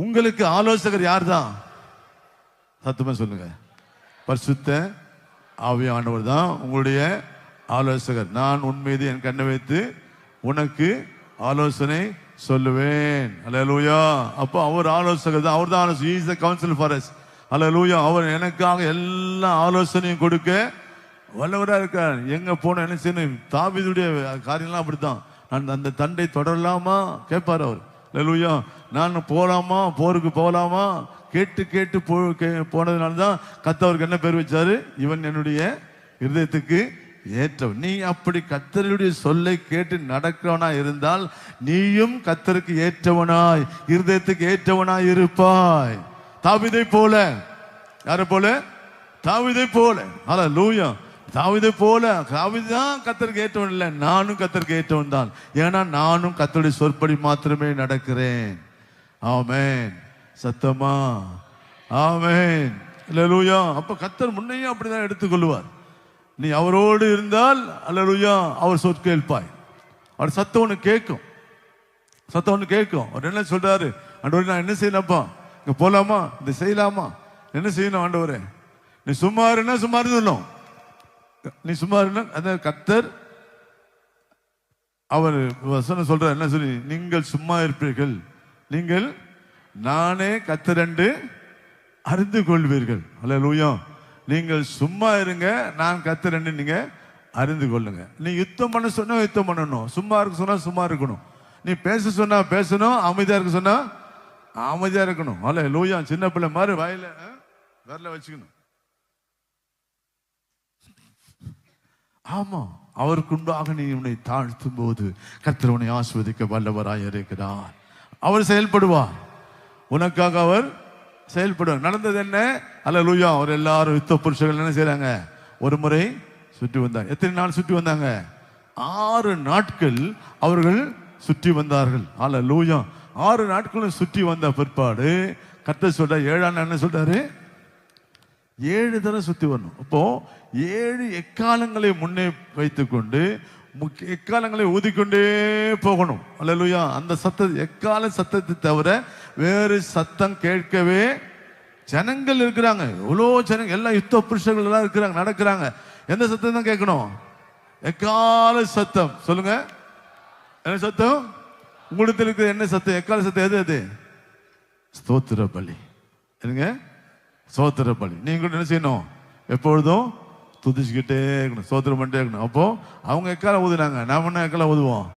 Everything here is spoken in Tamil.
உங்களுக்கு ஆலோசகர் யார் தான்? சத்தமா சொல்லுங்க. பரிசுத்த ஆவியானவர் தான் உங்களுடைய ஆலோசகர். நான் உன் மீது என் கண்ணை வைத்து உனக்கு ஆலோசனை சொல்லுவேன். அல்லேலூயா. அப்போ அவர் ஆலோசகர் தான். அவர் தான் ஆலோசனை. He is the counsel for us. அல்லேலூயா. அவர் எனக்காக எல்லா ஆலோசனையும் கொடுக்க வல்லவராக இருக்கார். எங்க போன என்ன செய்யணும்? தாவீதுடைய காரியம்லாம் அப்படித்தான். நான் அந்த தண்டை தொடரலாமா கேட்பார் அவர். அல்லேலூயா. நான் போலாமா, போருக்கு போகலாமா கேட்டு கேட்டு போனதுனால தான் கர்த்தருக்கு என்ன பேர் வச்சாரு? இவன் என்னுடைய இருதயத்துக்கு ஏற்றவன். நீ அப்படி கர்த்தருடைய சொல்லை கேட்டு நடக்கிறவனா இருந்தால் நீயும் கர்த்தருக்கு ஏற்றவனாய், இருதயத்துக்கு ஏற்றவனாய் இருப்பாய். தாவீதை போல. யாரை போல? தாவீதை போல. அல்லேலூயா. தாவீதை போல. தாவீது தான் கர்த்தருக்கு ஏற்றவன் இல்லை, நானும் கர்த்தருக்கு ஏற்றவன் தான். ஏன்னா நானும் கர்த்தருடைய சொற்படி மாத்திரமே நடக்கிறேன். ஆமென். சத்தமா ஆமென். அல்லேலூயா. அப்ப கர்த்தர் முன்னையும் அப்படிதான் எடுத்துக்கொள்வார். நீ அவரோடு இருந்தால் அல்லேலூயா அவர் சொற்க கேட்பாய். அவர் சத்தம் ஒன்று கேட்கும். சத்தம் ஒன்று கேட்கும். அவர் என்ன சொல்றாரு? ஆண்டவரே நான் என்ன செய்யலப்பா, இங்க போலாமா, இந்த செய்யலாமா, என்ன செய்யணும் ஆண்டவரே? நீ சும்மா இருந்தா சும்மா இருந்துடணும். நீ சும்மா இருந்தா அந்த கர்த்தர் அவர் வசனம் சொல்ற என்ன சொல்லி, நீங்கள் சும்மா இருப்பீர்கள், நீங்கள் நானே கர்த்தர் என்று அறிந்து கொள்வீர்கள். அல்லேலூயா. நீங்கள் சும்மா இருங்க, நான் கர்த்தர் என்று நீங்க அறிந்து கொள்ளுங்க. நீ யுத்தம் பண்ண சொன்னா யுத்தம் பண்ணணும், சும்மா இருக்க சொன்னா சும்மா இருக்கணும், நீ பேச சொன்னா பேசணும், அமைதியா இருக்க சொன்னா அமைதியா இருக்கணும். அல்லேலூயா. சின்ன பிள்ளை மாதிரி வாயில வரல வச்சுக்கணும். ஆமா, அவருக்கு உண்டாக நீ உன்னை தாழ்த்தும் போது கர்த்தர் உன்னை ஆசீர்வதிக்க வல்லவராய் இருக்கிறார். அவர் செயல்படுவார், உனக்காக அவர் செயல்படுவார். நடந்தது என்ன? அல்லேலூயா. அவர் எல்லாரும் யுத்த புருஷர்கள் என்ன செய்றாங்க? ஒரு முறை சுற்றி வந்தாங்க. எத்தனை நாள் சுற்றி வந்தாங்க? 6 நாட்கள் அவர்கள் சுற்றி வந்தார்கள். அல்லேலூயா. 6 நாட்களும் சுற்றி வந்த பிற்பாடு கர்த்தர் சொல்ற 7ஆம் நாள் என்ன சொல்றாரு? 7 தடவை சுத்தி வரணும். அப்போ 7 எக்காலங்களை முன்னே வைத்துக்கொண்டு எக்காலங்களை ஊதிக்கொண்டே போகணும். அல்லேலூயா. அந்த எக்கால சத்தத்தை தவிர வேறு சத்தம் கேட்கவே ஜனங்கள் இருக்கிறாங்க. எவ்வளோ ஜனங்கள், எல்லாம் யுத்த புருஷர்கள் எல்லாம் இருக்கிறாங்க, நடக்கிறாங்க. எந்த சத்தம் தான் கேட்கணும்? எக்கால சத்தம். சொல்லுங்க, என்ன சத்தம்? உங்களுக்கு இருக்கிற என்ன சத்தம்? எக்கால சத்தம் எது? அது ஸ்தோத்திர பலி. என்னங்க? ஸ்தோத்திர பலி. நீங்க என்ன செய்யணும்? எப்பொழுதும் துதிச்சுக்கிட்டே இருக்கணும், ஸ்தோத்திரம் பண்ணிட்டே இருக்கணும். அப்போ அவங்க எக்கால ஊதுனாங்க, நாம என்ன எக்கால ஊதுவோம்?